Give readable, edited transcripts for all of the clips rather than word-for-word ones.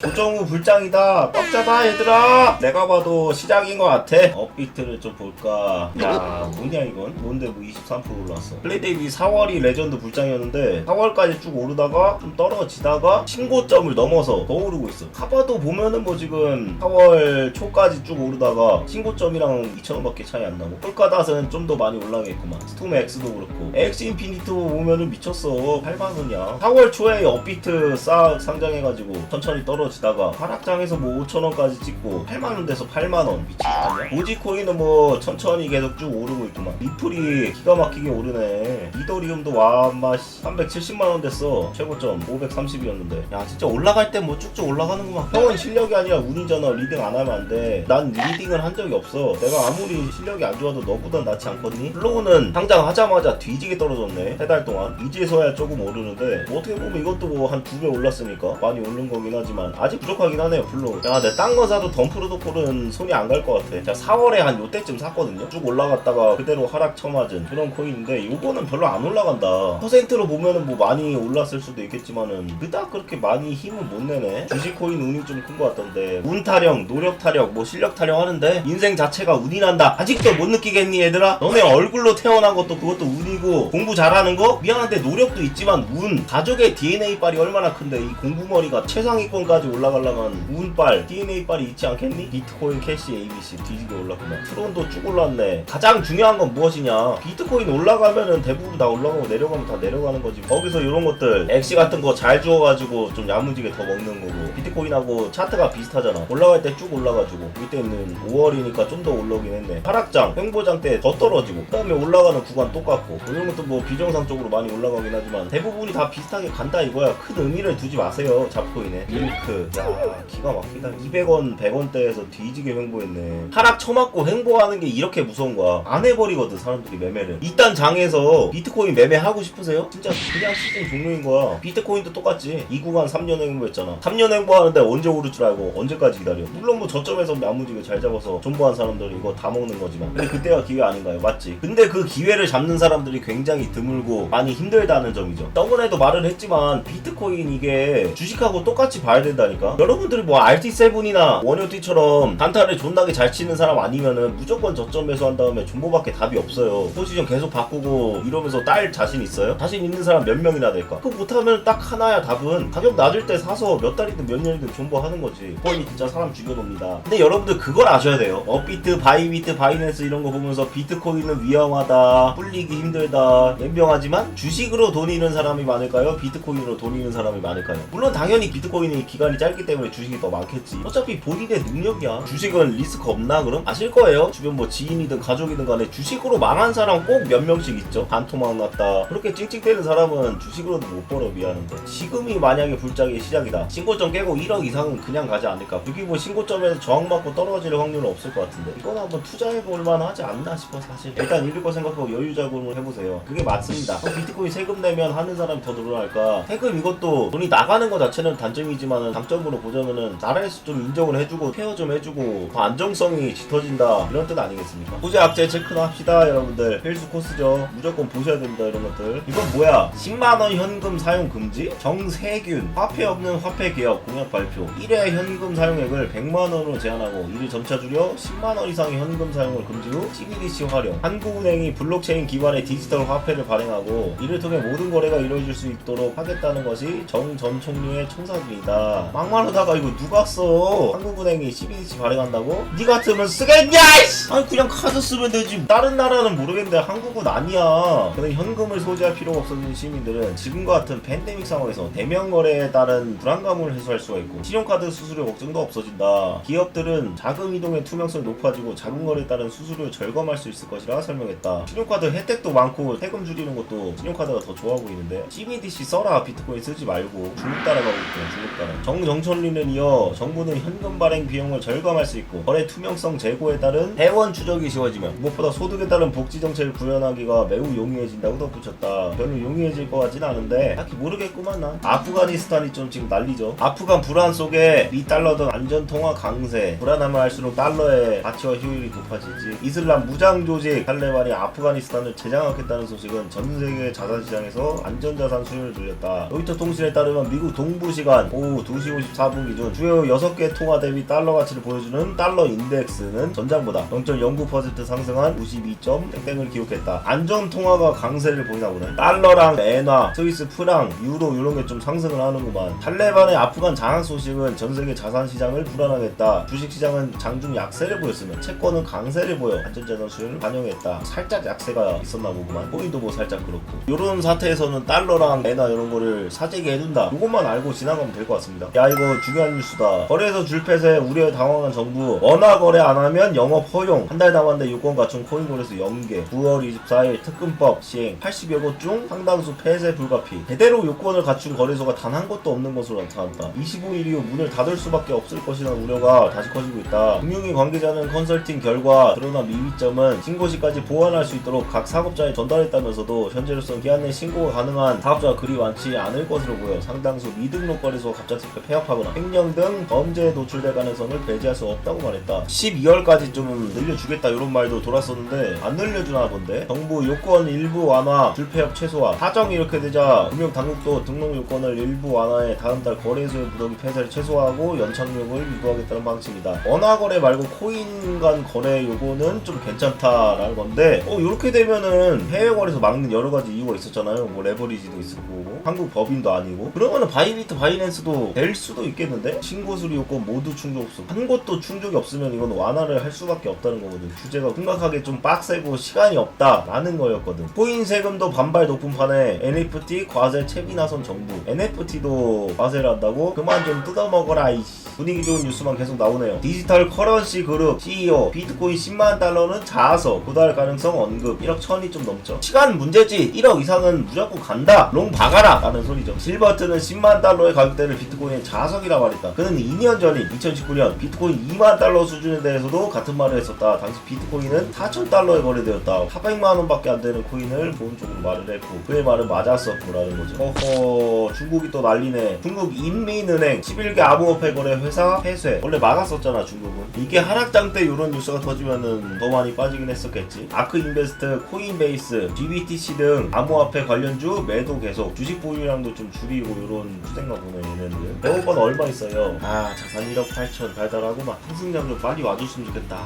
고정우 불장이다. 떡 잡아 얘들아. 내가 봐도 시작인 것 같아. 업비트를 좀 볼까. 야 뭐냐 이건. 뭔데 뭐 23% 올랐어. 플레이데이 4월이 레전드 불장이었는데 4월까지 쭉 오르다가 좀 떨어지다가 신고점을 넘어서 더 오르고 있어. 카바도 보면은 뭐 지금 4월 초까지 쭉 오르다가 신고점이랑 2,000원밖에 차이 안 나고, 폴카닷은 좀 더 많이 올라가겠구만. 스톰 X도 그렇고 X 인피니트 보면은 미쳤어. 8만원이야 4월 초에 업비트 싹 상장해가지고 천천히 떨어지다가 하락장에서 뭐 5,000원까지 찍고 8만원 돼서 8만원. 미친 거 아니야? 도지코인은 뭐 천천히 계속 쭉 오르고 있구만. 리플이 기가 막히게 오르네. 이더리움도 와마 370만원 됐어. 최고점 530이었는데 야 진짜 올라갈 때 뭐 쭉쭉 올라가는구만. 형은 실력이 아니라 운이잖아. 리딩 안 하면 안 돼. 난 리딩을 한 적이 없어. 내가 아무리 실력이 안 좋아도 너보단 낫지 않겠니? 플로우는 상장하자마자 뒤지게 떨어졌네. 3달 동안. 이제서야 조금 오르는데 뭐 어떻게 보면 이것도 뭐 한 2배 올랐으니까 많이 오른 거긴 하지만 아직 부족하긴 하네요. 플로우. 야 내 딴 거 사도 덤프로도콜은 손이 안 갈 것 같아. 제가 4월에 한 요때쯤 샀거든요. 쭉 올라갔다가 그대로 하락 쳐맞은 그런 코인인데 요거는 별로 안 올라간다. 퍼센트로 보면은 뭐 많이 올랐을 수도 있겠지만은 그닥 그렇게 많이 힘은 못 내네. 주식 코인 운이 좀 큰 것 같던데, 운 타령, 노력 타령, 뭐 실력 타령 하는데 인생 자체가 운이 난다. 아직도 못 느끼겠니 얘들아? 너네 얼굴로 태어난 것도 그것도 운이고, 공부 잘하는 거 미안한데 노력도 있지만 운, 가족의 DNA 빨이 얼마나 큰데 이 공부머리가 최상위권까지 올라가려면 운빨, DNA 빨이 있지 않겠니? 비트코인, 캐시, ABC 뒤지게 올랐구나. 트론도 쭉 올랐네. 가장 중요한 건 무엇이냐? 비트코인 올라가면은 대부분 다 올라가고 내려가면 다 내려가는 거지. 거기서 이런 것들 엑시 같은 거 잘 주워가지고 좀 야무지게 더 먹는 거고, 비트코인하고 차트가 비슷하잖아. 올라갈 때 쭉 올라가지고, 이때는 5월이니까 좀 더 올라오긴 했네. 하락장, 횡보장 때 더 떨어지고, 그 다음에 올라가는 구간 똑같고, 이런 것도 뭐 비정상적으로 많이 올라가긴 하지만 대부분이 다 비슷하게 간다 이거야. 큰 의미를 두지 마세요. 잡코인에 밀크, 야 기가 막히다. 200원 100원대에서 뒤지게 횡보했네. 하락 쳐맞고 횡보하는 게 이렇게 무서운 거야. 안 해버리거든 사람들이 매매를. 이딴 장에서 비트코인 매매하고 싶으세요? 진짜 그냥 시즌 종료인 거야. 비트코인도 똑같지. 이 구간 3년 횡보했잖아. 3년 횡보하는데 언제 오를 줄 알고 언제까지 기다려. 물론 뭐 저점에서 야무지게 잘 잡아서 존버한 사람들은 이거 다 먹는 거지만, 근데 그때가 기회 아닌가요? 맞지? 근데 그 기회를 잡는 사람들이 굉장히 드물고 많이 힘들다는 점이죠. 저번에도 말을 했지만 비트코인 이게 주식하고 똑같이 봐야 된다니까. 여러분들이 뭐 RT7이나 원효티처럼 단타를 존나게 잘 치는 사람 아니면은 무조건 저점 매수한 다음에 존버밖에 답이 없어요. 포지션 계속 바꾸고 이러면서 딸 자신 있어요? 자신 있는 사람 몇 명이나 될까? 그거 못하면 딱 하나야. 답은 가격 낮을 때 사서 몇 달이든 몇 년이든 존버하는 거지. 코인이 진짜 사람 죽여놓습니다. 근데 여러분들 그걸 아셔야 돼요. 업비트, 바이비트, 바이낸스 이런 거 보면서 비트코인은 위험하다, 불리기 힘들다, 연병하지만 주식으로 돈 잃는 사람이 많을까요? 비트코인으로 돈 잃는 사람이 많을까요? 물론 당연히 비트코인이 기간이 짧기 때문에 주식이 더 많겠지. 어차피 본인의 능력이야. 주식은 리스크 없나 그럼? 아실 거예요. 주변 뭐 지인이든 가족이든 간에 주식으로 망한 사람 꼭 몇 명씩 있죠. 반토막 났다. 그렇게 찡찡대는 사람은 주식으로도 못 벌어. 미안한데 지금이 만약에 불장의 시작이다. 신고점 깨고 1억 이상은 그냥 가지 않을까. 여기 뭐 신고점에서 저항받고 떨어질 확률은 없을 것 같은데 이건 한번 투자해볼 만하지 않나 싶어. 사실 일단 읽을 거 생각하고 여유 자금을 해보세요. 그게 맞습니다. 비트코인 세금 내면 하는 사람이 더 늘어날까? 세금 이것도 돈이 나가는 거 자체는 단점이지만 장점으로 보자면은 나라에서 좀 인정을 해주고 케어 좀 해주고 더 안정성이 짙어진다 이런 뜻 아니겠습니까? 호재 악재 체크나 합시다 여러분들. 필수 코스죠. 무조건 보셔야 됩니다 이런 것들. 이건 뭐야? 10만원 현금 사용 금지? 정세균 화폐 없는 화폐 개혁 공약 발표. 1회 현금 사용액을 100만원으로 제한하고 이를 점차 줄여 10만원 이상의 현금 사용을 금지 후 CBDC 활용. 한국은행이 블록체인 기반의 디지털 화폐를 발행하고 이를 통해 모든 거래가 이루어질 수 있도록 하겠다는 것이 정 전 총리의 청사진이다. 막말하다가 이거 누가 써? 한국은행이 CBDC 발행한다고? 니 같으면 쓰겠냐 이씨! 아니 그냥 카드 쓰면 되지. 다른 나라는 모르겠는데 한국은 아니야. 근데 현금을 소지할 필요가 없어진 시민들은 지금과 같은 팬데믹 상황에서 대면 거래에 따른 불안감을 해소할 수가 있고 신용카드 수수료 걱정도 없어진다. 기업들은 자금 이동의 투명성이 높아지고 자금 거래에 따른 수수료를 절감할 수 있을 것이라 설명했다. 신용카드 혜택도 많고 세금 줄이는 것도 신용카드가 더 좋아 보이는데 CBDC 써라. 비트코인 쓰지 말고. 중국 따라가고 있구나. 중국 따라. 정정천리는 이어 정부는 현금 발행 비용을 절감할 수 있고 거래 투명성 제고에 따른 대원 추적이 쉬워지며 무엇보다 소득에 따른 복지 정책을 구현하기가 매우 용이해진다고 덧붙였다. 별로 용이해질 것 같진 않은데 딱히 모르겠구만 난. 아프가니스탄이 좀 지금 난리죠. 아프간 불안 속에 미 달러 등 안전통화 강세. 불안하면 할수록 달러의 가치와 효율이 높아지지. 이슬람 무장 조직 탈레반이 아프가니스탄을 재장하겠다는 소식은 전 세계 자산시장에서 안전자산 수요를 늘렸다. 로이터 통신에 따르면 미국 동부시간 오후 2시 54분 기준 주요 6개 통화 대비 달러 가치를 보여주는 달러 인덱스는 전장보다 0.09% 상승한 92땡땡을 기록했다. 안전통화가 강세를 보이나 보네. 달러랑 엔화, 스위스 프랑, 유로 이런 게 좀 상승을 하는구만. 탈레반의 아프간 장악 소식은 전 세계 자산시장을 불안하게 했다. 주식시장은 장중 약세를 보였으면 채권은 강세를 보여 안전자산 수요를 반영했다. 살짝 약세가 있었나 보구만. 코인도 뭐 살짝 그렇고. 이런 사태에서는 달러랑 엔화 이런 거를 사재기 해둔다. 이것만 알고 지나가면 될 것 같습니다. 야, 이거 중요한 뉴스다. 거래소 줄패스에 우려에 당황한 정부. 원화 거래 안 하면 영업 허용. 한 달 남았는데 요건 갖춘 코인 거래소 연계. 9월 24일 특근법 시행. 80여 곳 중 상당수 폐쇄 불가피. 제대로 요건을 갖춘 거래소가 단 한 곳도 없는 것으로 나타났다. 25일 이후 문을 닫을 수밖에 없을 것이라는 우려가 다시 커지고 있다. 금융위 관계자는 컨설팅 결과 드러난 미비점은 신고시까지 보완할 수 있도록 각 사업자에 전달했다면서도 현재로서는 기한 내 신고가 가능한 사업자가 그리 많지 않을 것으로 보여 상당수 미등록 거래소가 갑작스럽게 폐업하거나 횡령 등 범죄에 노출될 가능성을 배제할 수 없다고 말했다. 12월까지 좀 늘려주겠다 이런 말도 돌았었는데 안 늘려주나 본데. 정부 요건 일부 완화, 줄폐업 최소화. 사정이 이렇게 되자 금융당국도 등록 요건을 일부 완화해 다음 달 거래소의 무더기 폐쇄를 최소화하고 연착륙을 유도하겠다는 방침이다. 원화 거래 말고 코인 간 거래 요거는 좀 괜찮다라는 건데 이렇게 되면은 해외 거래소 막는 여러 가지 이유가 있었잖아요. 뭐 레버리지도 있을 거고 한국 법인도 아니고 그러면은 바이비트 바이낸스도 될 수도 있겠는데. 신고 수리 요건 모두 충족 없음. 한 곳도 충족이 없으면 이건 완화를 할 수밖에 없다는 거거든. 규제가 심각하게 좀 빡세고 시간이 없다라는 거였거든. 코인 세금도 반발 높은 판에 NFT 과세 채비 나선 정부. NFT도 과세를 한다고? 그만 좀 뜯어먹어라 이씨. 분위기 좋은 뉴스만 계속 나오네요. 디지털 커런시 그룹 CEO 비트코인 10만 달러는 자아서 도달 가능성 언급. 1억 1000이 좀 넘죠. 시간 문제지. 1억 이상은 무조건 간다. 롱 박아라 라는 소리죠. 실버트는 10만 달러의 가격대를 비트코인의 자석이라 말했다. 그는 2년 전인 2019년 비트코인 2만 달러 수준에 대해서도 같은 말을 했었다. 당시 비트코인은 4,000달러에 거래되었다. 400만원 밖에 안 되는 코인을 본 쪽으로 말을 했고 그의 말은 맞았었고 라는 거죠. 허허, 중국이 또 난리네. 중국 인민은행 11개 암호화폐 거래 회사 폐쇄. 원래 막았었잖아 중국은. 이게 하락장 때 이런 뉴스가 터지면은 더 많이 빠지긴 했었겠지. 아크인베스트, 코인베이스, GBTC 등 암호화폐 관련주 매도 계속. 주식 보유량도 좀 줄이고 이런 추세인가 보네 얘네들. 배고파는 얼마 있어요? 자산 1억 8천 달달하고만. 상승장 좀 빨리 와줬으면 좋겠다.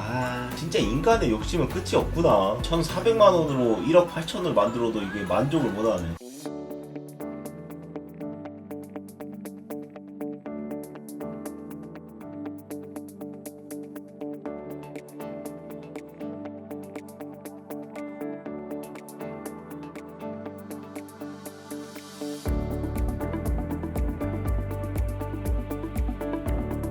진짜 인간의 욕심은 끝이 없구나. 1,400만원으로 1억 8천을 만들어도 이게 만족을 못하네.